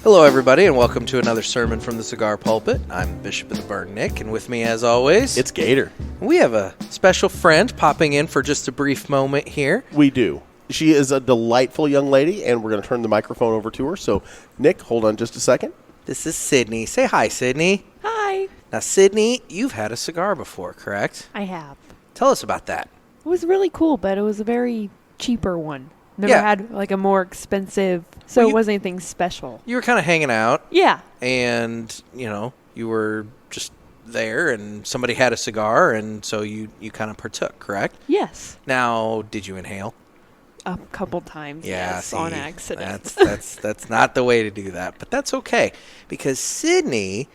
Hello, everybody, and welcome to another sermon from the Cigar Pulpit. I'm Bishop of the Burn, Nick, and with me, as always, it's Gator. We have a special friend popping in for just a brief moment here. We do. She is a delightful young lady, and we're going to turn the microphone over to her. So, Nick, hold on just a second. This is Sydney. Say hi, Sydney. Hi. Now, Sydney, you've had a cigar before, correct? I have. Tell us about that. It was really cool, but it was a very cheaper one. Never had like a more expensive, so it wasn't anything special. You were kind of hanging out. Yeah. And, you were just there, and somebody had a cigar, and so you kind of partook, correct? Yes. Now, did you inhale? A couple times, Yeah, yes, see, on accident. That's not the way to do that, but that's okay, because Sydney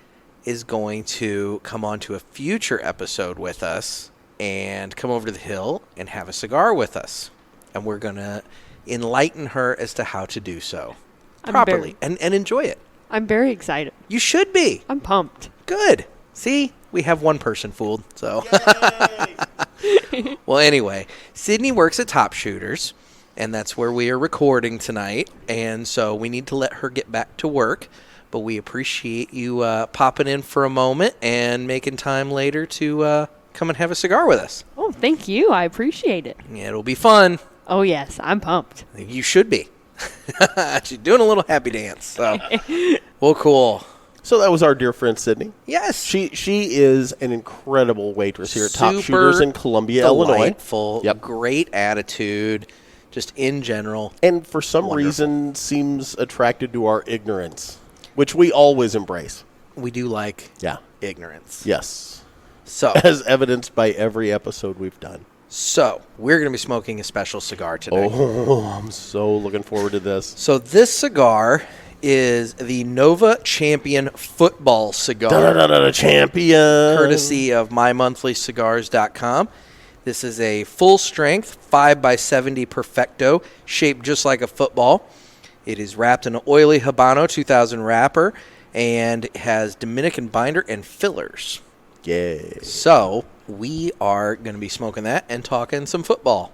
is going to come on to a future episode with us and come over to the hill and have a cigar with us, and we're going to enlighten her as to how to do so properly and enjoy it. I'm very excited. You should be. I'm pumped. Good. See, we have one person fooled, so. Well, anyway, Sydney works at Top Shooters, and that's where we are recording tonight, and so we need to let her get back to work, but we appreciate you popping in for a moment and making time later to come and have a cigar with us. Oh, thank you. I appreciate it. Yeah, it'll be fun. Oh, yes. I'm pumped. You should be. She's doing a little happy dance. So. Well, cool. So that was our dear friend Sydney. Yes. She is an incredible waitress here at Top Shooters in Columbia, delightful, Illinois. Yep. Great attitude, just in general. And for some reason seems attracted to our ignorance, which we always embrace. We do like ignorance. Yes. So, as evidenced by every episode we've done. So, we're going to be smoking a special cigar today. Oh, I'm so looking forward to this. So, this cigar is the Nova Champion Football Cigar. Champion. Courtesy of MyMonthlyCigars.com. This is a full-strength 5x70 Perfecto, shaped just like a football. It is wrapped in an oily Habano 2000 wrapper and has Dominican binder and fillers. Yeah. So, we are going to be smoking that and talking some football.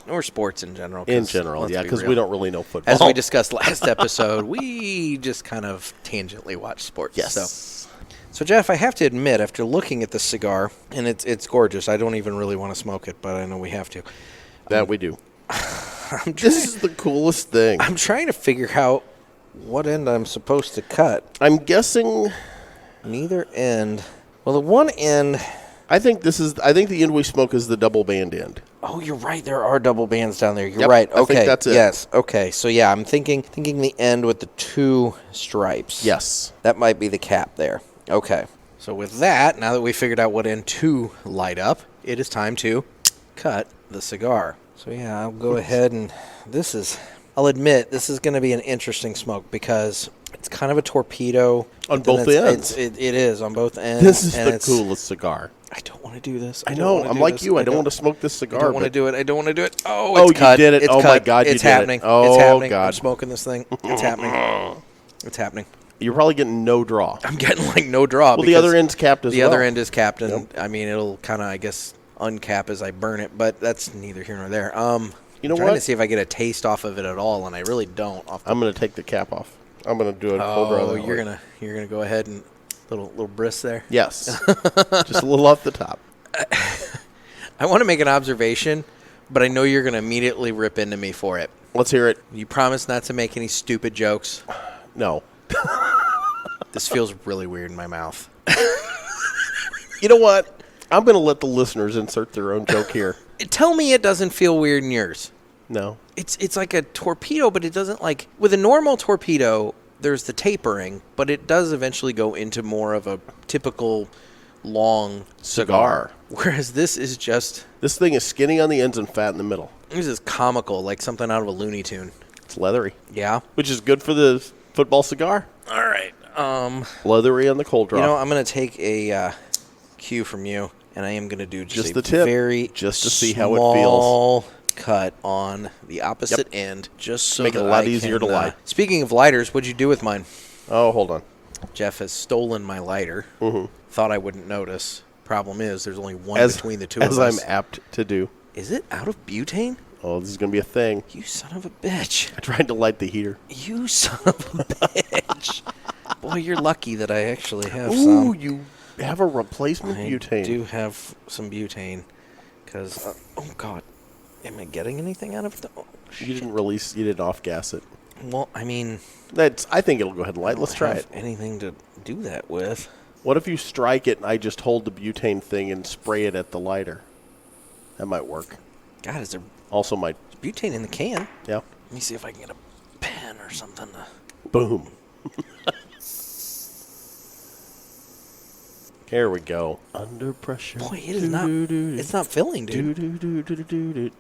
Or sports in general. In general, yeah, because we don't really know football. As we discussed last episode, we just kind of tangentially watch sports. Yes. So, Jeff, I have to admit, after looking at the cigar, and it's gorgeous. I don't even really want to smoke it, but I know we have to. That we do. This is the coolest thing. I'm trying to figure out what end I'm supposed to cut. I'm guessing neither end. Well, the one end, I think the end we smoke is the double band end. Oh, you're right. There are double bands down there. You're right. Okay. I think that's it. Yes. Okay. So yeah, I'm thinking the end with the two stripes. Yes. That might be the cap there. Okay. So with that, now that we figured out what end to light up, it is time to cut the cigar. So yeah, I'll go ahead and I'll admit this is going to be an interesting smoke because it's kind of a torpedo. On both ends. It is on both ends. This is the coolest cigar. I don't want to do this. I know. I'm like you. I don't want to smoke this cigar. I don't want to do it. I don't want to do it. Oh, it's cut. You did it. It's oh, cut. my God, you it's did happening. it. Oh, it's happening. God. I'm smoking this thing. It's happening. It's happening. You're probably getting no draw. I'm getting like no draw. Well, the other end's capped as well. The other end is capped, and I mean, it'll kind of, I guess, uncap as I burn it, but that's neither here nor there. You know I'm trying to see if I get a taste off of it at all, and I really don't. I'm going to take the cap off. I'm going to do it. Oh, you're gonna go ahead and little bris there. Yes, just a little off the top. I want to make an observation, but I know you're going to immediately rip into me for it. Let's hear it. You promise not to make any stupid jokes? No. This feels really weird in my mouth. You know what? I'm going to let the listeners insert their own joke here. Tell me it doesn't feel weird in yours. No. It's like a torpedo, but it doesn't like... With a normal torpedo, there's the tapering, but it does eventually go into more of a typical long cigar. Whereas this is just... This thing is skinny on the ends and fat in the middle. This is comical, like something out of a Looney Tune. It's leathery. Yeah. Which is good for the football cigar. All right. Leathery on the cold draw. I'm going to take a cue from you, and I am going to do just the tip, very just to see how it feels. Cut on the opposite end, just so make it a lot easier to light. Speaking of lighters, what'd you do with mine? Oh, hold on. Jeff has stolen my lighter. Mm-hmm. Thought I wouldn't notice. Problem is, there's only one between the two of us. As I'm apt to do. Is it out of butane? Oh, this is going to be a thing. You son of a bitch. I tried to light the heater. You son of a bitch. Boy, you're lucky that I actually have Ooh, some. you have a replacement butane. I do have some butane. Because, oh, God. Am I getting anything out of it? Oh, you didn't off-gas it. Well, I mean... I think it'll go ahead and light. Let's try it. Anything to do that with. What if you strike it and I just hold the butane thing and spray it at the lighter? That might work. God, is there Also might. butane in the can? Yeah. Let me see if I can get a pen or something. Boom. Here we go. Under pressure. Boy, it is not... It's not filling, dude.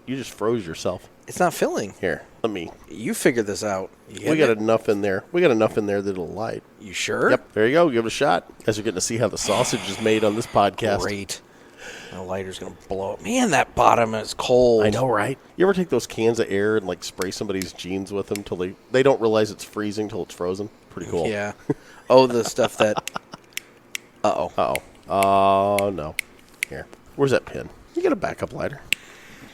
You just froze yourself. It's not filling. Here, let me. You figure this out. We got enough in there. We got enough in there that'll light. You sure? Yep. There you go. Give it a shot. Guys are getting to see how the sausage is made on this podcast. Great. The lighter's going to blow up. Man, that bottom is cold. I know, right? You ever take those cans of air and like spray somebody's jeans with them till they don't realize it's freezing till it's frozen? Pretty cool. Yeah. Oh, the stuff that... Uh-oh. Uh-oh. Oh, no. Here. Where's that pin? You got a backup lighter.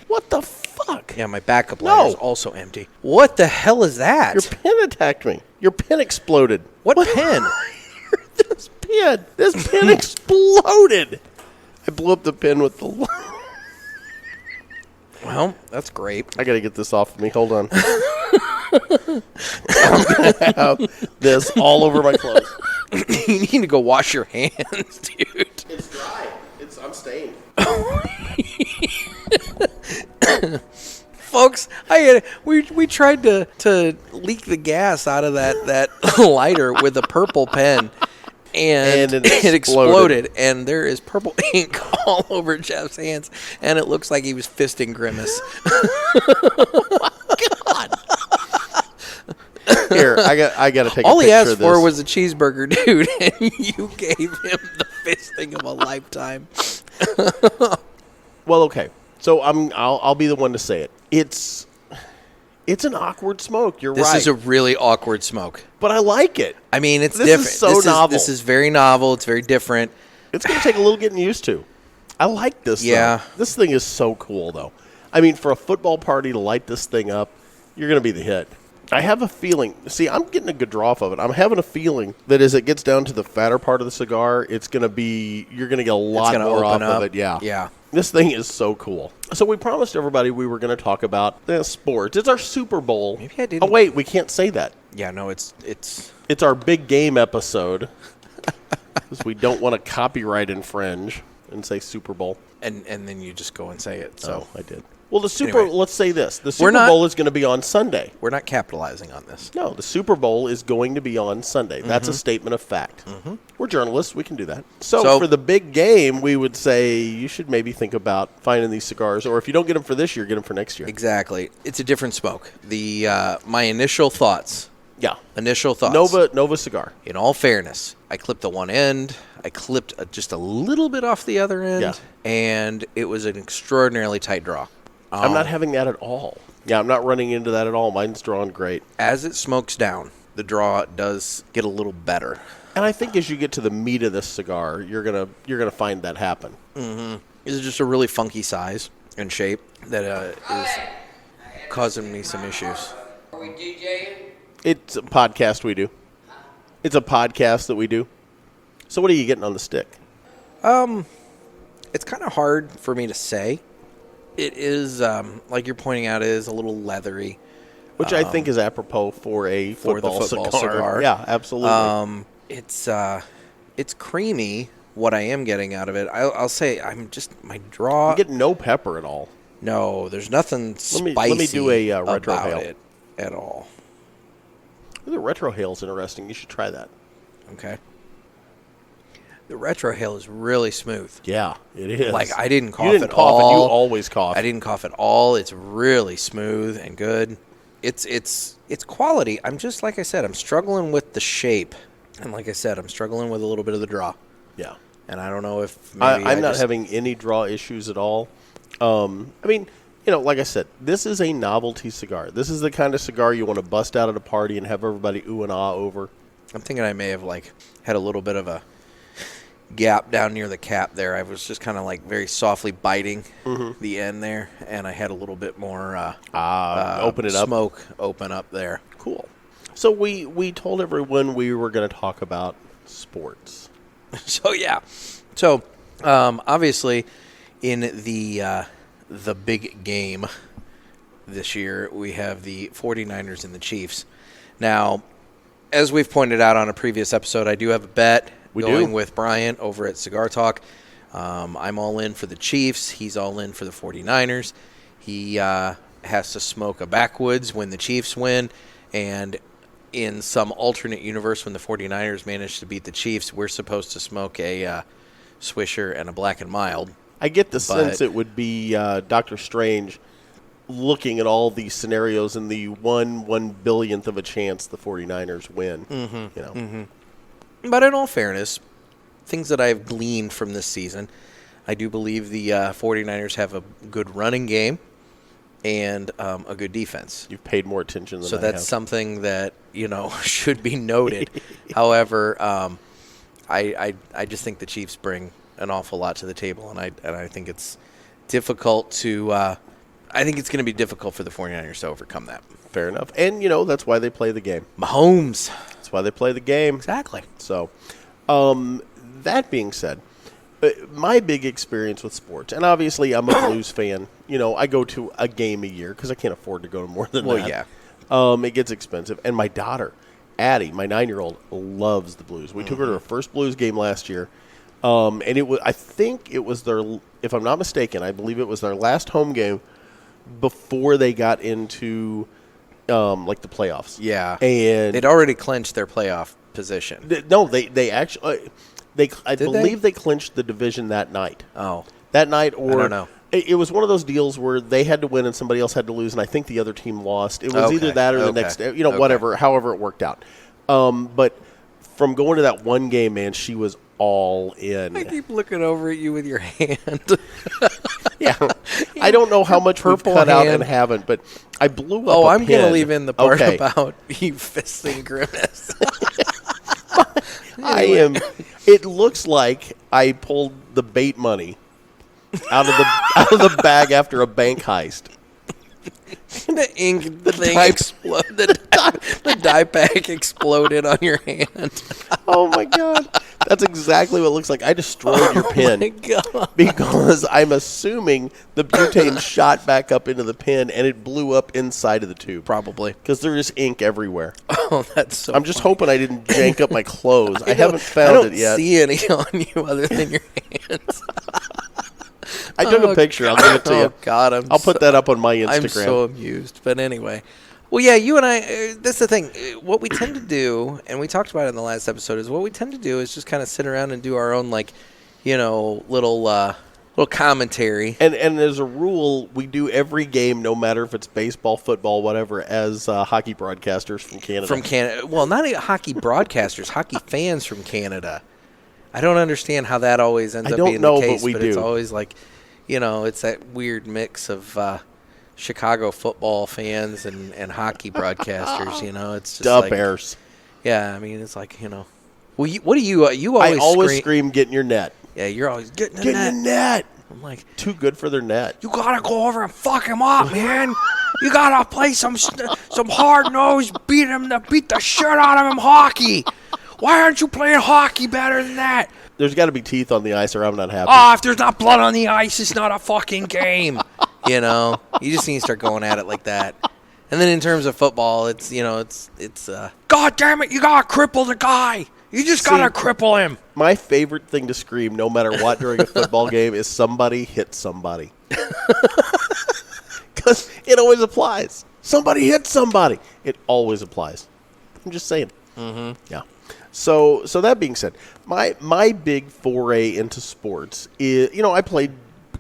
What the fuck? Yeah, my backup lighter is also empty. What the hell is that? Your pin attacked me. Your pin exploded. What pin? This pin exploded. I blew up the pin with the light. Well, that's great. I got to get this off of me. Hold on. I'm going to have this all over my clothes. You need to go wash your hands, dude. It's dry. I'm stained. Folks, we tried to leak the gas out of that lighter with a purple pen, and it exploded, and there is purple ink all over Jeff's hands, and it looks like he was fisting Grimace. God. Here, I got to take all a he picture asked of this. for was a cheeseburger, dude, and you gave him the fisting of a lifetime. Well, okay. So I'll be the one to say it. It's an awkward smoke. You're right. This is a really awkward smoke. But I like it. I mean, it's This different. is so novel. This is very novel. It's very different. It's going to take a little getting used to. I like this, Yeah. though. This thing is so cool, though. I mean, for a football party to light this thing up, you're going to be the hit. I have a feeling. See, I'm getting a good draw off of it. I'm having a feeling that as it gets down to the fatter part of the cigar, you're going to get a lot more off of it. Yeah. Yeah. This thing is so cool. So we promised everybody we were going to talk about sports. It's our Super Bowl. Maybe I didn't. Oh, wait, we can't say that. Yeah, no, it's It's our big game episode because we don't want to copyright infringe and say Super Bowl. and then you just go and say it. So I did. Well, Anyway. let's say this. The Super Bowl is going to be on Sunday. we're not capitalizing on this. No, the Super Bowl is going to be on Sunday. That's a statement of fact. We're journalists. We can do that. So for the big game, we would say you should maybe think about finding these cigars. Or if you don't get them for this year, get them for next year. Exactly. It's a different smoke. My initial thoughts. Yeah. Initial thoughts. Nova Cigar. In all fairness, I clipped the one end. I clipped just a little bit off the other end. Yeah. And it was an extraordinarily tight draw. I'm not having that at all. Yeah, I'm not running into that at all. Mine's drawn great. As it smokes down, the draw does get a little better. And I think as you get to the meat of this cigar, you're gonna find that happen. Mm-hmm. It's just a really funky size and shape that is causing me some issues. Are we DJing? It's a podcast we do. It's a podcast that we do. So what are you getting on the stick? It's kind of hard for me to say. It is, like you're pointing out, it is a little leathery. Which I think is apropos for a football cigar. Yeah, absolutely. It's creamy. What I am getting out of it, I'll say, my draw. You get no pepper at all. No, there's nothing spicy. Let me do a retro about hail it at all. The retro hail's interesting. You should try that. Okay. The retro hail is really smooth. Yeah, it is. Like I didn't cough you didn't at cough all. And you always cough. I didn't cough at all. It's really smooth and good. It's quality. I'm just like I said. I'm struggling with the shape, and like I said, I'm struggling with a little bit of the draw. Yeah. And I don't know if maybe I'm not having any draw issues at all. I mean, like I said, this is a novelty cigar. This is the kind of cigar you want to bust out at a party and have everybody ooh and ah over. I'm thinking I may have had a little bit of a gap down near the cap there. I was just kind of like very softly biting the end there, and I had a little bit more open it up. Smoke open up there. Cool. So we told everyone we were going to talk about sports. So yeah. So obviously in the big game this year, we have the 49ers and the Chiefs. Now, as we've pointed out on a previous episode, I do have a bet going with Brian over at Cigar Talk. I'm all in for the Chiefs. He's all in for the 49ers. He has to smoke a backwoods when the Chiefs win. And in some alternate universe, when the 49ers manage to beat the Chiefs, we're supposed to smoke a Swisher and a Black and Mild. I get the sense it would be Dr. Strange looking at all these scenarios and the 1/1,000,000th of a chance the 49ers win. But in all fairness, things that I've gleaned from this season, I do believe the 49ers have a good running game and a good defense. You've paid more attention than I have. So that's something that, should be noted. However, I just think the Chiefs bring an awful lot to the table, and I think it's difficult to I think it's going to be difficult for the 49ers to overcome that. Fair enough. And, that's why they play the game. Mahomes. That's why they play the game. Exactly. So, that being said, my big experience with sports, and obviously I'm a Blues fan. I go to a game a year because I can't afford to go to more than that. Well, yeah. It gets expensive. And my daughter, Addie, my 9-year-old, loves the Blues. We took her to her first Blues game last year. And I think it was their, if I'm not mistaken, I believe it was their last home game before they got into like the playoffs. Yeah. And they'd already clinched their playoff position. They actually I believe they clinched the division that night. Oh. That night, or I don't know. It was one of those deals where they had to win and somebody else had to lose, and I think the other team lost. It was either that or the next, whatever, however it worked out. But from going to that one game, man, she was all in. I keep looking over at you with your hand. Yeah. I don't know how much we've cut out and haven't, but I blew up a I'm pin. going to leave in the part about you fisting Grimace. I am. It looks like I pulled the bait money out of the bag after a bank heist. The ink thing exploded. The dye pack exploded on your hand. Oh, my God. That's exactly what it looks like. I destroyed your pin. My God. Because I'm assuming the butane shot back up into the pin and it blew up inside of the tube. Probably. Because there is ink everywhere. Oh, that's so I'm just hoping I didn't jank up my clothes. I haven't found it yet. I don't see any on you other than your hands. I took a picture. I'll give it to you. Oh, God. I'll put that up on my Instagram. I'm so amused. But anyway. Well, yeah, you and I, that's the thing. What we tend to do, and we talked about it in the last episode, is what we tend to do is just kind of sit around and do our own, little commentary. And as a rule, we do every game, no matter if it's baseball, football, whatever, as hockey broadcasters from Canada. From Canada. Well, not hockey broadcasters, hockey fans from Canada. I don't understand how that always ends up being the case, but it's always like, it's that weird mix of Chicago football fans and hockey broadcasters. It's just Bears. Yeah, I mean, it's like, Well, what do you? You always. I always scream, "Get in your net." Yeah, you're always getting Get in the net. I'm like, too good for their net. You gotta go over and fuck him up, man. You gotta play some hard nosed, beat the shit out of him hockey. Why aren't you playing hockey better than that? There's got to be teeth on the ice, or I'm not happy. If there's not blood on the ice, it's not a fucking game. You just need to start going at it like that. And then in terms of football, it's God damn it, you gotta cripple the guy. You just gotta cripple him. My favorite thing to scream, no matter what, during a football game is somebody hit somebody. Because it always applies. Somebody hit somebody. It always applies. I'm just saying. Mm-hmm. Yeah. So that being said, my big foray into sports is, I played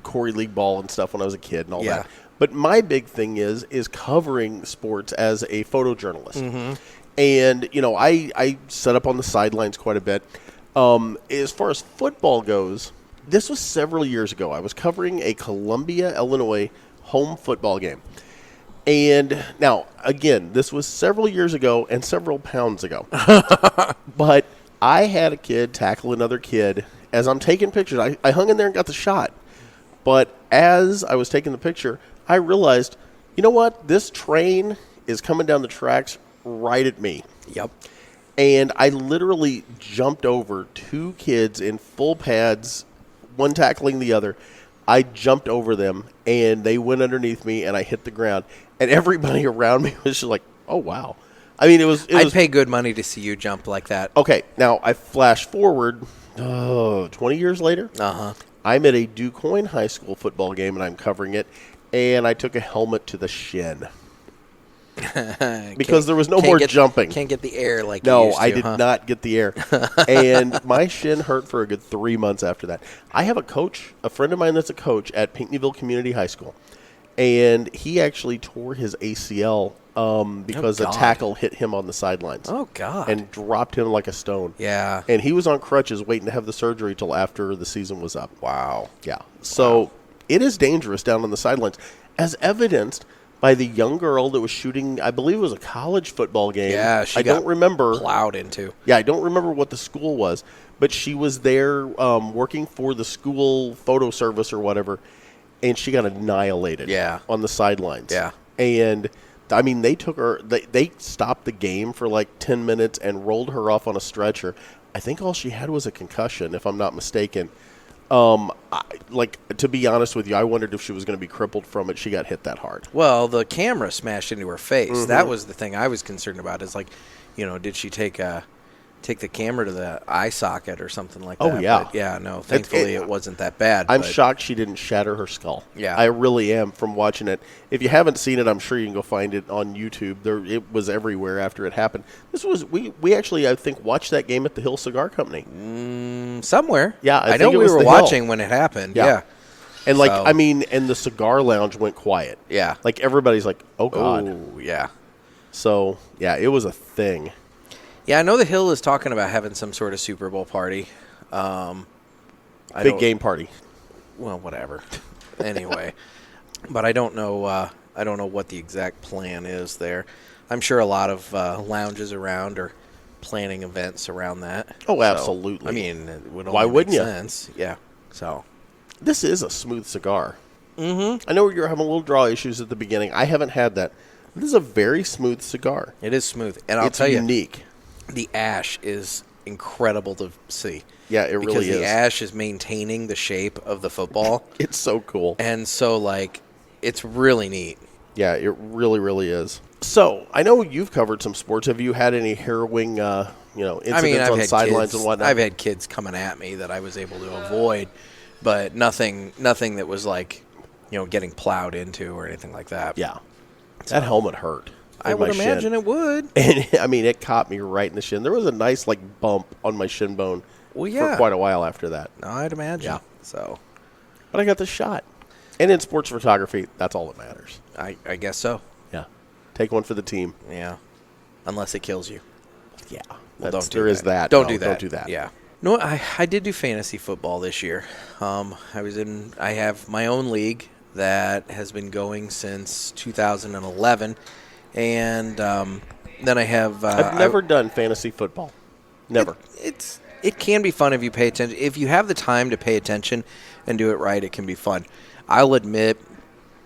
Corey League ball and stuff when I was a kid and all that. But my big thing is covering sports as a photojournalist. Mm-hmm. And, I set up on the sidelines quite a bit. As far as football goes, this was several years ago. I was covering a Columbia, Illinois home football game. And now, again, this was several years ago and several pounds ago. But I had a kid tackle another kid as I'm taking pictures, I hung in there and got the shot. But as I was taking the picture, I realized, you know what? This train is coming down the tracks right at me. Yep. And I literally jumped over 2 kids in full pads, one tackling the other. I jumped over them, and they went underneath me, and I hit the ground. And everybody around me was just like, oh, wow. I mean, it was. I'd pay good money to see you jump like that. Okay, now I flash forward 20 years later. Uh-huh. I'm at a DuQuoin High School football game, and I'm covering it, and I took a helmet to the shin. Because there was no more jumping. Can't get the air like no, you used to, I did not get the air. And my shin hurt for a good 3 months after that. I have a friend of mine that's a coach at Pinckneyville Community High School, and he actually tore his ACL because a tackle hit him on the sidelines. Oh, God. And dropped him like a stone. Yeah. And he was on crutches waiting to have the surgery till after the season was up. Wow. Yeah. So it is dangerous down on the sidelines, as evidenced by the young girl that was shooting, I believe it was a college football game. Yeah, I don't remember. Plowed into. Yeah, I don't remember what the school was, but she was there working for the school photo service or whatever, and she got annihilated on the sidelines. Yeah. And, I mean, they took her, they stopped the game for like 10 minutes and rolled her off on a stretcher. I think all she had was a concussion, if I'm not mistaken. To be honest with you, I wondered if she was going to be crippled from it. She got hit that hard. Well, the camera smashed into her face. Mm-hmm. That was the thing I was concerned about. Is like, did she take the camera to the eye socket or something like that? Oh, yeah. But yeah, no, thankfully it wasn't that bad. I'm shocked she didn't shatter her skull. Yeah. I really am from watching it. If you haven't seen it, I'm sure you can go find it on YouTube. It was everywhere after it happened. We actually, I think, watched that game at the Hill Cigar Company. Somewhere. Yeah, I know we were watching when it happened. Yeah. And and the cigar lounge went quiet. Yeah. Like everybody's like, oh, God. Oh, yeah. So, yeah, it was a thing. Yeah, I know the Hill is talking about having some sort of Super Bowl party. Big game party. Well, whatever. Anyway, but I don't know. I don't know what the exact plan is there. I'm sure a lot of lounges around are planning events around that. Oh, absolutely. So, I mean, it would why only wouldn't make you? Sense. Yeah. So this is a smooth cigar. Mm-hmm. I know you're having a little draw issues at the beginning. I haven't had that. This is a very smooth cigar. It is smooth, and I'll tell you, it's unique. The ash is incredible to see. Yeah, it really is. Because the ash is maintaining the shape of the football. It's so cool. And so, it's really neat. Yeah, it really, really is. So, I know you've covered some sports. Have you had any harrowing, incidents on sidelines and whatnot? I've had kids coming at me that I was able to avoid, but nothing that was getting plowed into or anything like that. Yeah. That helmet hurt. I would imagine it would. And, I mean, it caught me right in the shin. There was a nice, bump on my shin bone for quite a while after that. No, I'd imagine. Yeah. So. But I got the shot. And in sports photography, that's all that matters. I guess so. Yeah. Take one for the team. Yeah. Unless it kills you. Yeah. Well, don't do there that. is that. Don't no, do that. Don't do that. Yeah. No, I did do fantasy football this year. I have my own league that has been going since 2011. And then I have... I've never done fantasy football. Never. It can be fun if you pay attention. If you have the time to pay attention and do it right, it can be fun. I'll admit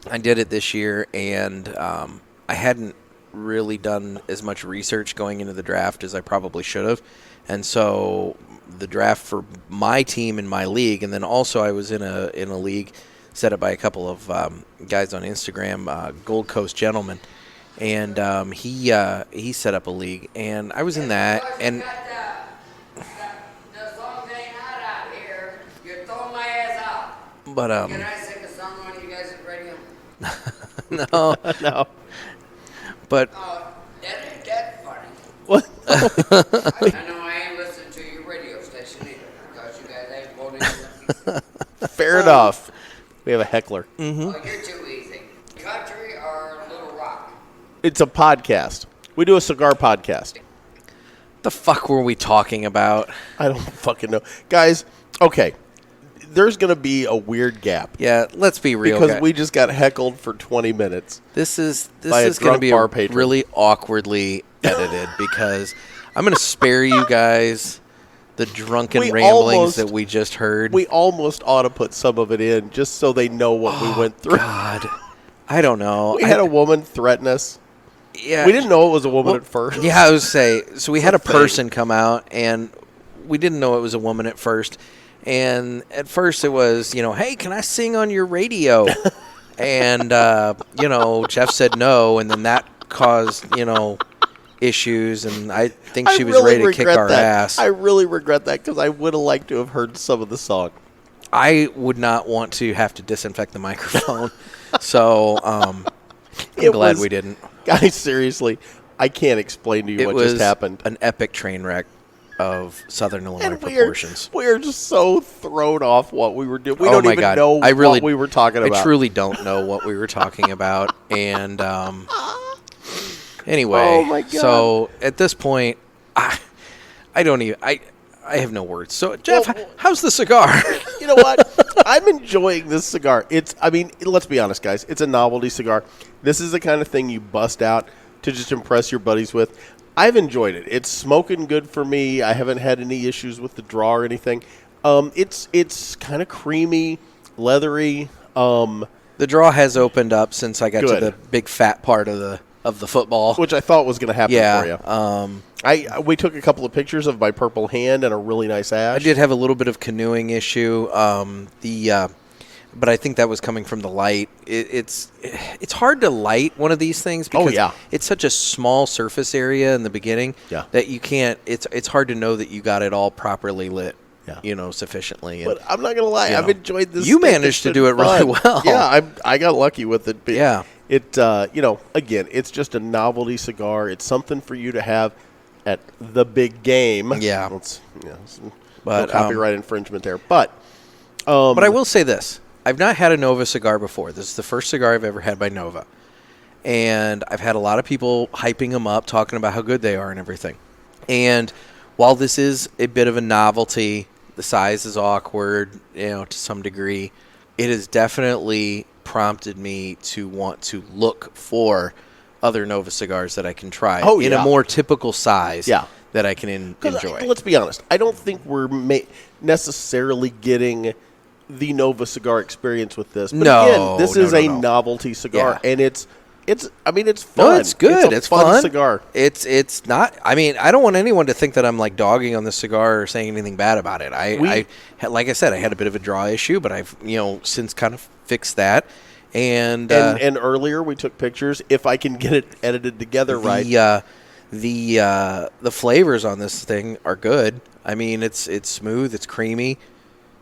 I did it this year, and I hadn't really done as much research going into the draft as I probably should have. And so the draft for my team in my league, and then also I was in a league set up by a couple of guys on Instagram, Gold Coast Gentlemen. And he set up a league, and I was in that. And the songs ain't hot out here. You're throwing my ass out. But Can I sing a song on you guys' radio? No, no. But That ain't that funny. What? I know I ain't listening to your radio station either because you guys ain't voting. Fair enough. We have a heckler. Mm-hmm. Oh, you're too easy. Country or Little Rock? It's a podcast. We do a cigar podcast. the fuck were we talking about? I don't fucking know. Guys, okay. There's going to be a weird gap. Yeah, let's be real. Because we just got heckled for 20 minutes. This is by going to be bar patron. Really awkwardly edited because I'm going to spare you guys the drunken We ramblings almost- that we just heard. We almost ought to put some of it in just so they know what we went through. God, I don't know. We had a woman threaten us. Yeah, We didn't know it was a woman at first. Yeah, I was say. So we had a thing. person come out, and we didn't know it was a woman at first. And at first, it was, hey, can I sing on your radio? And Jeff said no, and then that caused issues, and I think she was really ready to kick regret our that. ass. I really regret that because I would have liked to have heard some of the song. I would not want to have to disinfect the microphone, so I'm It glad was- we didn't. Guys, seriously, I can't explain to you It what was just happened. an epic train wreck of Southern Illinois And proportions. we are just so thrown off what we were doing. We Oh don't my even God. know I really- what we were talking about. I truly don't know what we were talking about. And anyway, Oh my God. so at this point, I don't even. I have no words. So Jeff, Well- how's the cigar? You know what? I'm enjoying this cigar. Let's be honest, guys. It's a novelty cigar. This is the kind of thing you bust out to just impress your buddies with. I've enjoyed it. It's smoking good for me. I haven't had any issues with the draw or anything. It's kind of creamy, leathery. The draw has opened up since I got to Good. the big fat part of the football. Which I thought was going to happen Yeah. for you. We took a couple of pictures of my purple hand and a really nice ash. I did have a little bit of canoeing issue. But I think that was coming from the light. It's hard to light one of these things because yeah. it's such a small surface area in the beginning Yeah. that you can't. It's hard to know that you got it all properly lit. Yeah. Sufficiently. But I'm not going to lie. you I've know, enjoyed this. you stick. managed It's to been do it really fun. well. Yeah, I got lucky with it. But Yeah. It, again, it's just a novelty cigar. It's something for you to have at the big game. Yeah. No But, copyright infringement there. But But I will say this. I've not had a Nova cigar before. This is the first cigar I've ever had by Nova. And I've had a lot of people hyping them up, talking about how good they are and everything. And while this is a bit of a novelty, the size is awkward, to some degree, it has definitely prompted me to want to look for other Nova cigars that I can try in yeah. a more typical size Yeah. that I can 'cause enjoy. let's be honest. I don't think we're necessarily getting the Nova cigar experience with this. But No, again, this is a no. novelty cigar, Yeah. and it's fun. No, it's good. It's a fun fun. cigar. It's not. I mean, I don't want anyone to think that I'm like dogging on this cigar or saying anything bad about it. Like I said, I had a bit of a draw issue, but I've since kind of fixed that. And earlier we took pictures. If I can get it edited together right, the flavors on this thing are good. I mean, it's smooth, it's creamy.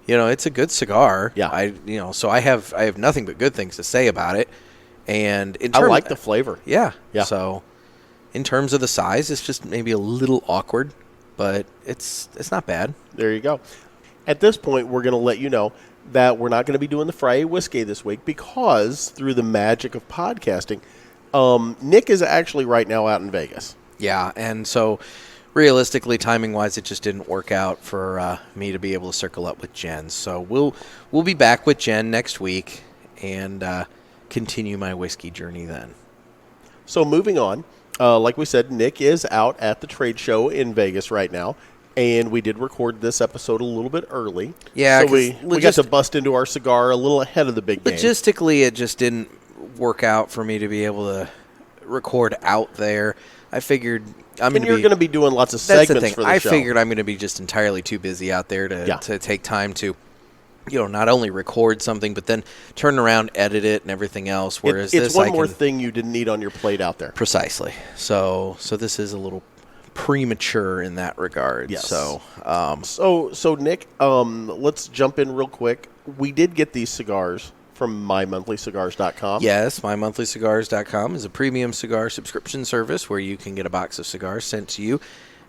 It's a good cigar. Yeah. So I have nothing but good things to say about it. And I like the flavor. Yeah. Yeah. So in terms of the size, it's just maybe a little awkward, but it's not bad. There you go. At this point, we're going to let you know that we're not going to be doing the Friday Whiskey this week because through the magic of podcasting, Nick is actually right now out in Vegas. Yeah, and so realistically, timing-wise, it just didn't work out for me to be able to circle up with Jen. So we'll be back with Jen next week and continue my whiskey journey then. So moving on, like we said, Nick is out at the trade show in Vegas right now, and we did record this episode a little bit early. Yeah, so 'cause we got to bust into our cigar a little ahead of the big game. Logistically, it just didn't work out for me to be able to record out there. I figured you're going to be doing lots of That's segments the thing. for the I show. figured I'm going to be just entirely too busy out there to take time to, not only record something, but then turn around, edit it, and everything else. Whereas it's this, one I more can, thing you didn't need on your plate out there. precisely. So this is a little premature in that regard. Yes. So So Nick, let's jump in real quick. We did get these cigars from mymonthlycigars.com. yes, mymonthlycigars.com is a premium cigar subscription service where you can get a box of cigars sent to you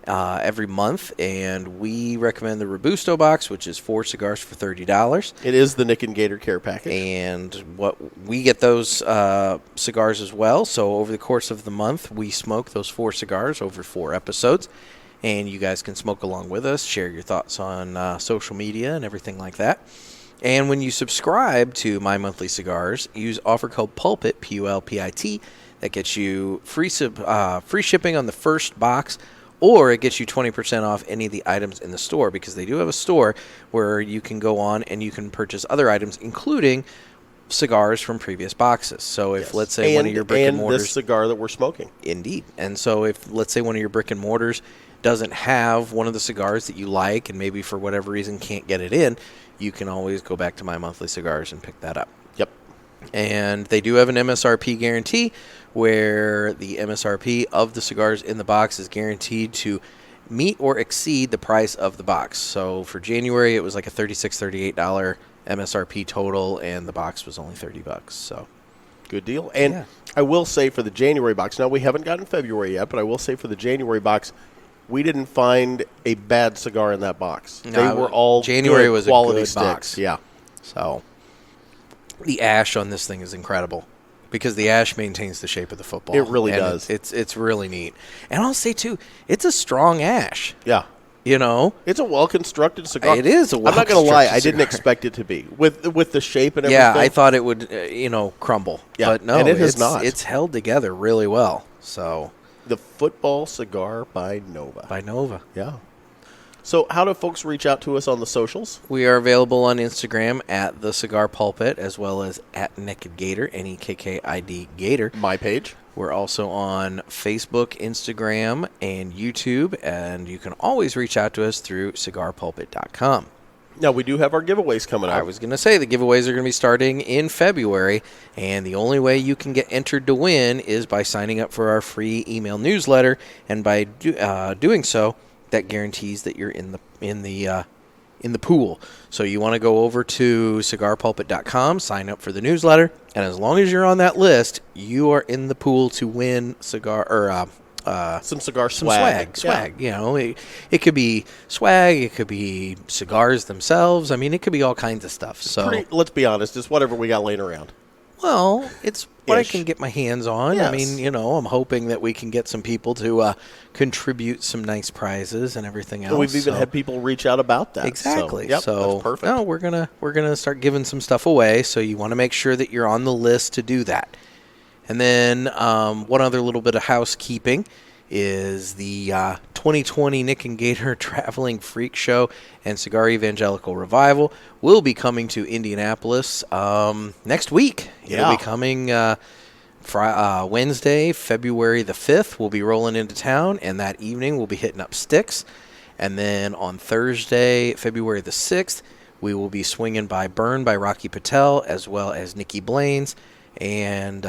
every month, and we recommend the Robusto box, which is 4 cigars for $30. It is the Nick and Gator Care package. And we get those cigars as well. So over the course of the month, we smoke those 4 cigars over 4 episodes. And you guys can smoke along with us, share your thoughts on social media and everything like that. And when you subscribe to My Monthly Cigars, use offer code PULPIT, PULPIT. That gets you free shipping on the first box or it gets you 20% off any of the items in the store, because they do have a store where you can go on and you can purchase other items, including cigars from previous boxes. So if, let's say, one of your brick and mortars... this cigar that we're smoking. Indeed. And so if, let's say, one of your brick and mortars doesn't have one of the cigars that you like and maybe for whatever reason can't get it in, you can always go back to My Monthly Cigars and pick that up. Yep. And they do have an MSRP guarantee, where the MSRP of the cigars in the box is guaranteed to meet or exceed the price of the box. So for January, it was like a $36, $38 MSRP total, and the box was only $30. So good deal. And yeah. I will say for the January box, now we haven't gotten February yet, but I will say for the January box, we didn't find a bad cigar in that box. No, they were all January good was a quality good sticks. box. Yeah. So the ash on this thing is incredible, because the ash maintains the shape of the football. It really and does. It's really neat. And I'll say, too, it's a strong ash. Yeah. You know? It's a well-constructed cigar. It is a I'm not going to well-constructed lie. I didn't cigar. expect it to be. With the shape and everything. Yeah, I thought it would, crumble. Yeah, But no, and it has it's, not. It's held together really well. So The football cigar by Nova. by Nova. Yeah. So how do folks reach out to us on the socials? We are available on Instagram at The Cigar Pulpit, as well as at Naked Gator, Nekkid Gator. My page. We're also on Facebook, Instagram, and YouTube, and you can always reach out to us through cigarpulpit.com. Now, we do have our giveaways coming up. I was going to say the giveaways are going to be starting in February, and the only way you can get entered to win is by signing up for our free email newsletter, and by doing so, that guarantees that you're in the pool. So you want to go over to cigarpulpit.com, sign up for the newsletter, and as long as you're on that list, you are in the pool to win some cigar some swag. swag. You know, it could be swag, it could be cigars themselves. I mean, it could be all kinds of stuff. So Let's be honest, it's whatever we got laying around. well, it's what Ish. I can get my hands on. Yes. I mean, I'm hoping that we can get some people to contribute some nice prizes and everything else. And we've even had people reach out about that. Exactly. So, that's perfect. No, we're gonna start giving some stuff away. So you want to make sure that you're on the list to do that. And then one other little bit of housekeeping is the 2020 Nick and Gator Traveling Freak Show and Cigar Evangelical Revival will be coming to Indianapolis next week. It'll be coming Wednesday, February the 5th. We'll be rolling into town, and that evening we'll be hitting up Styx. And then on Thursday, February the 6th, we will be swinging by Burn by Rocky Patel, as well as Nikki Blaine's. And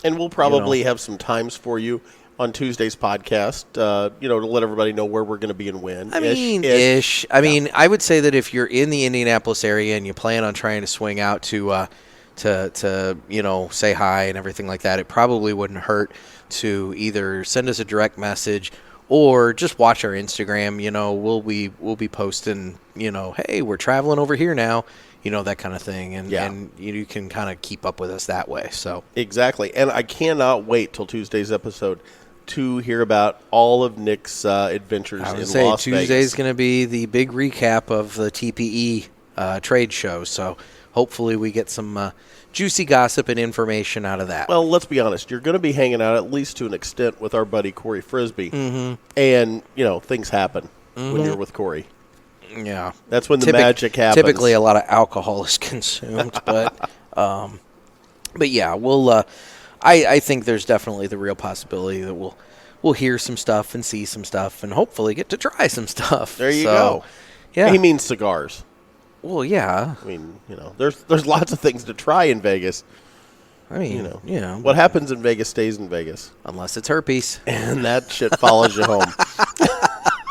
we'll probably have some times for you on Tuesday's podcast, to let everybody know where we're going to be and when. I mean, ish. I mean, I would say that if you're in the Indianapolis area and you plan on trying to swing out to say hi and everything like that, it probably wouldn't hurt to either send us a direct message or just watch our Instagram. We'll be posting, hey, we're traveling over here now, that kind of thing. And you can kind of keep up with us that way. So exactly. And I cannot wait till Tuesday's episode to hear about all of Nick's adventures in Las Vegas. Tuesday's going to be the big recap of the TPE trade show. So hopefully we get some juicy gossip and information out of that. Well, let's be honest. You're going to be hanging out at least to an extent with our buddy Corey Frisbee. Mm-hmm. And, things happen when you're with Corey. Yeah. That's when the magic happens. Typically a lot of alcohol is consumed. but yeah, we'll... I think there's definitely the real possibility that we'll hear some stuff and see some stuff and hopefully get to try some stuff. There you go. Yeah. He means cigars. Well, yeah. I mean, there's lots of things to try in Vegas. I mean, what happens in Vegas stays in Vegas. Unless it's herpes. And that shit follows you home.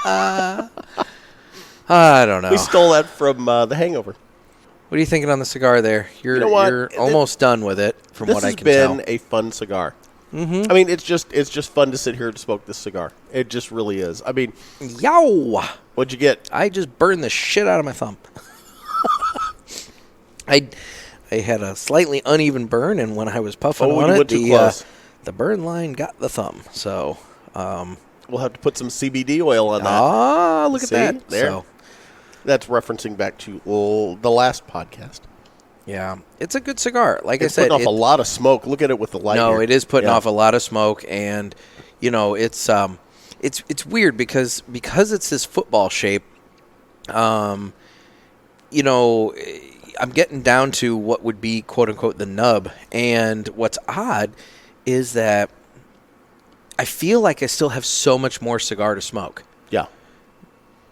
I don't know. We stole that from The Hangover. What are you thinking on the cigar there? You're almost done with it, from what I can tell. This has been a fun cigar. Mm-hmm. I mean, it's just fun to sit here and smoke this cigar. It just really is. I mean, yow! What'd you get? I just burned the shit out of my thumb. I had a slightly uneven burn, and when I was puffing on it, the burn line got the thumb. So we'll have to put some CBD oil on that. Ah, look at that! There. So, that's referencing back to the last podcast. Yeah, it's a good cigar. Like it's I said, putting off a lot of smoke. Look at it with the light. No, here. it is putting off a lot of smoke, and it's it's weird because it's this football shape. You know, I'm getting down to what would be quote unquote the nub, and what's odd is that I feel like I still have so much more cigar to smoke. Yeah.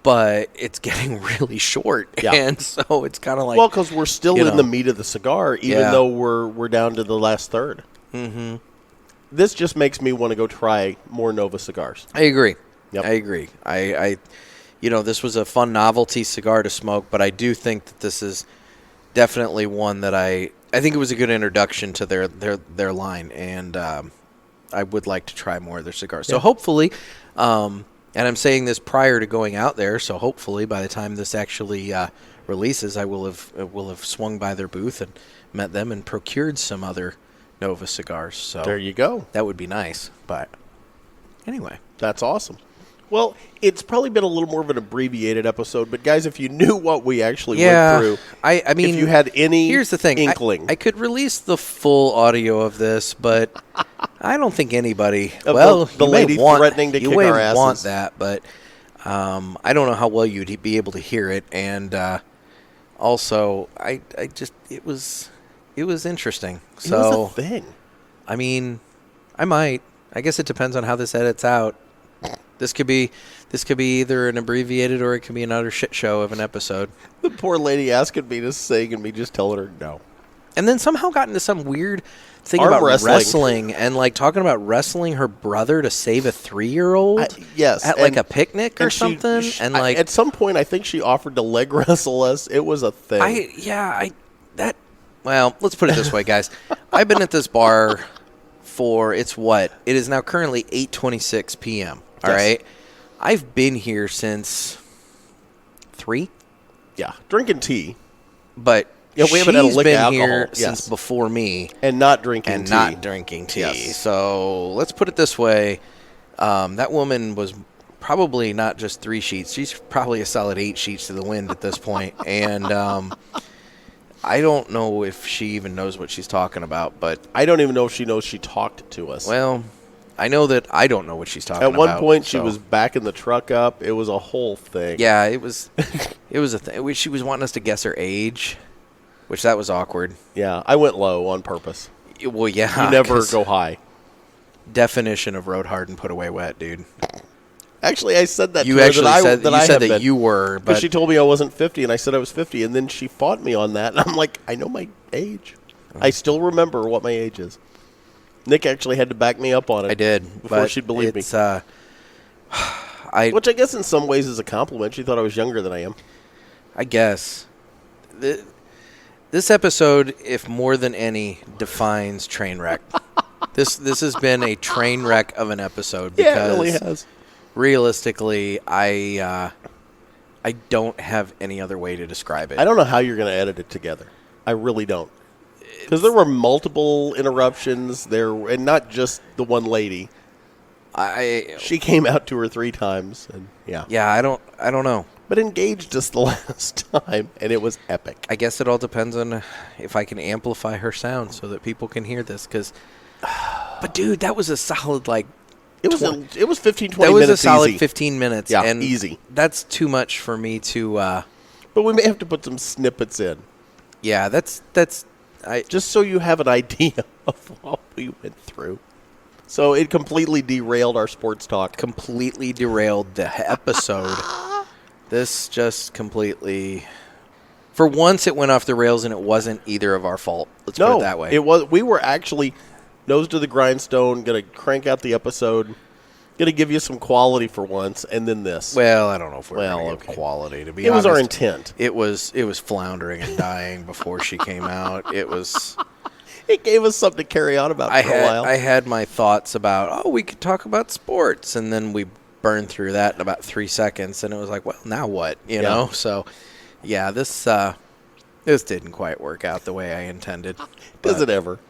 But it's getting really short, Yeah. and so it's kind of like, well, because we're still in the meat of the cigar, even Yeah. though we're down to the last third. Mm-hmm. This just makes me want to go try more Nova Cigars. I agree. Yep. I agree. I this was a fun novelty cigar to smoke, but I do think that this is definitely one that I think it was a good introduction to their line, and I would like to try more of their cigars. So hopefully, and I'm saying this prior to going out there, so hopefully by the time this actually releases, I will have swung by their booth and met them and procured some other Nova cigars. So There you go. that would be nice. But anyway. That's awesome. Well, it's probably been a little more of an abbreviated episode, but guys, if you knew what we actually went through, I mean, if you had any here's the thing, inkling. I could release the full audio of this, but I don't think anybody. Of Well, the you may lady want, threatening to you kick may our asses. want that, but I don't know how well you'd be able to hear it, and also, I just it was interesting. It was So a thing. I mean, I might. I guess it depends on how this edits out. This could be either an abbreviated or it could be another shit show of an episode. The poor lady asking me to sing and me just telling her no. And then somehow got into some weird thing Arm about wrestling. and like talking about wrestling her brother to save a 3-year-old. Yes, at like and- a picnic or and something. And like at some point, I think she offered to leg wrestle us. It was a thing. Well, let's put it this way, guys. I've been at this bar for it is now currently 8:26 p.m. All Yes. right, I've been here since 3. Yeah, drinking tea But Yeah, we haven't had a she's lick of been alcohol. here Yes. since before me and not drinking and tea. not drinking tea. Yes. So let's put it this way: that woman was probably not just 3 sheets; she's probably a solid 8 sheets to the wind at this point. And I don't know if she even knows what she's talking about. But I don't even know if she knows she talked to us. well, I know that I don't know what she's talking At about. one point, she so- was backing the truck up. It was a whole thing. Yeah, it was. It was a thing. She was wanting us to guess her age, which that was awkward. Yeah, I went low on purpose. Well, yeah. You never 'cause go high. Definition of rode hard and put away wet, dude. Actually, I said that You to her actually said I have been. you were, Because but she told me I wasn't 50, and I said I was 50, and then she fought me on that. And I'm like, I know my age. I still remember what my age is. Nick actually had to back me up on it. I did before but she'd believe me. it's, Which I guess in some ways is a compliment. She thought I was younger than I am. I guess this episode, if more than any, defines train wreck. This has been a train wreck of an episode because Yeah, it really has. realistically, I don't have any other way to describe it. I don't know how you're going to edit it together. I really don't. Because there were multiple interruptions there, and not just the one lady. She came out 2 or 3 times, and Yeah, I don't know. but engaged us the last time, and it was epic. I guess it all depends on if I can amplify her sound so that people can hear this. But dude, that was a solid It was 15, 20 that was minutes a solid easy. 15 minutes. Yeah, and easy. That's too much for me to. But we may have to put some snippets in, Yeah, that's. just so you have an idea of what we went through. So it completely derailed our sports talk. Completely derailed the episode. This just completely. For once, it went off the rails, and it wasn't either of our fault. Let's put it that way. It was. We were actually nose to the grindstone, going to crank out the episode, going to give you some quality for once, and then this. Well, I don't know if we're Well, going to okay. get quality. To be It was honest, our intent. It was floundering and dying before she came out. It was. It gave us something to carry on about for a while. I had my thoughts about we could talk about sports, and then we burned through that in about 3 seconds, and it was like, well, now what? You know? So, yeah, this didn't quite work out the way I intended. Does But, it ever?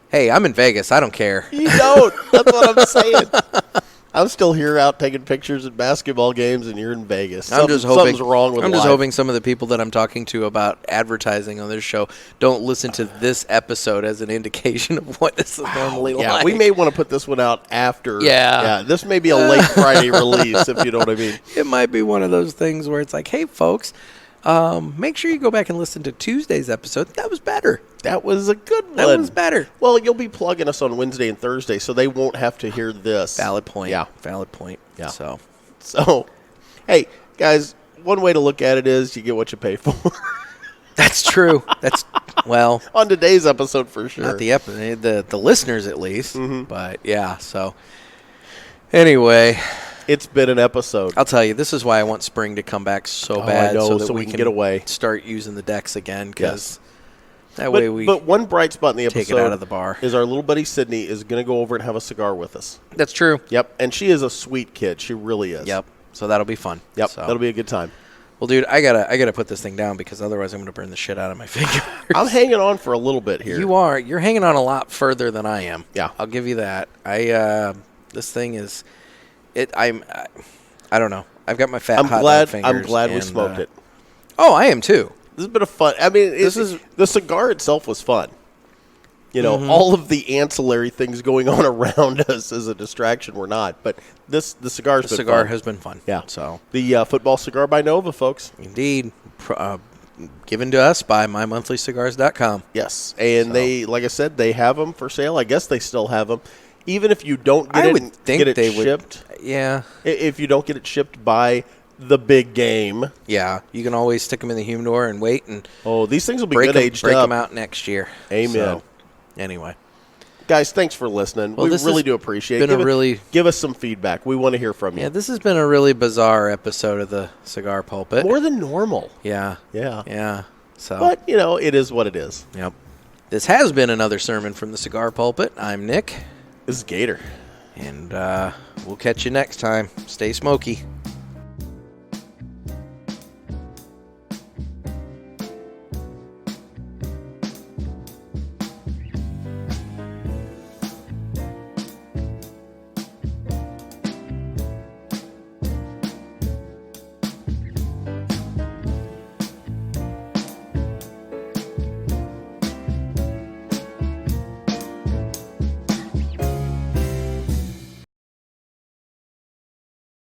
hey, I'm in Vegas. I don't care. You don't. That's what I'm saying. I'm still here out taking pictures at basketball games, and you're in Vegas. Something's wrong with I'm just life. hoping some of the people that I'm talking to about advertising on this show don't listen to this episode as an indication of what this is normally Yeah, like. we may want to put this one out after. Yeah. This may be a late Friday release, if you know what I mean. It might be one of those things where it's like, hey, folks, make sure you go back and listen to Tuesday's episode. That was better. That was a good one. That was better. Well, you'll be plugging us on Wednesday and Thursday, so they won't have to hear this. Valid point. Yeah. Valid point. Yeah. So, hey, guys, one way to look at it is you get what you pay for. that's true. That's, well, On today's episode, for sure. not the listeners at least. Mm-hmm. But, yeah, so. Anyway, It's been an episode. I'll tell you, this is why I want spring to come back so I bad know, so that so we we can get away. start using the decks again, because that But, way we but one bright spot in the take episode it out of the bar. is our little buddy Sydney is going to go over and have a cigar with us. That's true. Yep, and she is a sweet kid. She really is. Yep. So that'll be fun. Yep, So. that'll be a good time. Well, dude, I gotta put this thing down because otherwise I'm gonna burn the shit out of my fingers. I'm hanging on for a little bit here. You are. You're hanging on a lot further than I am. Yeah. I'll give you that. This thing is, I don't know. I've got my fat hot dog fingers. I'm glad we and, smoked it. Oh, I am too. This has been a fun. I mean, the cigar itself was fun. You know, all of the ancillary things going on around us as a distraction were not. But the cigar's The been cigar fun. has been fun. Yeah. So The football cigar by Nova, folks. indeed, given to us by mymonthlycigars.com. Yes, and So. they, like I said, they have them for sale. I guess they still have them. Even if you don't get I it, would think get it they shipped. would. Yeah. If you don't get it shipped by the big game, Yeah. You can always stick them in the humidor and wait and these things will be break good aged them up. out next year. Amen. So, anyway. Guys, thanks for listening. Well, we this really has do appreciate been it. a really- Give us some feedback. We want to hear from you. Yeah, this has been a really bizarre episode of the Cigar Pulpit. More than normal. Yeah. Yeah. Yeah. So, But, it is what it is. yep. This has been another sermon from the Cigar Pulpit. I'm Nick, This is Gator. and we'll catch you next time. Stay smoky.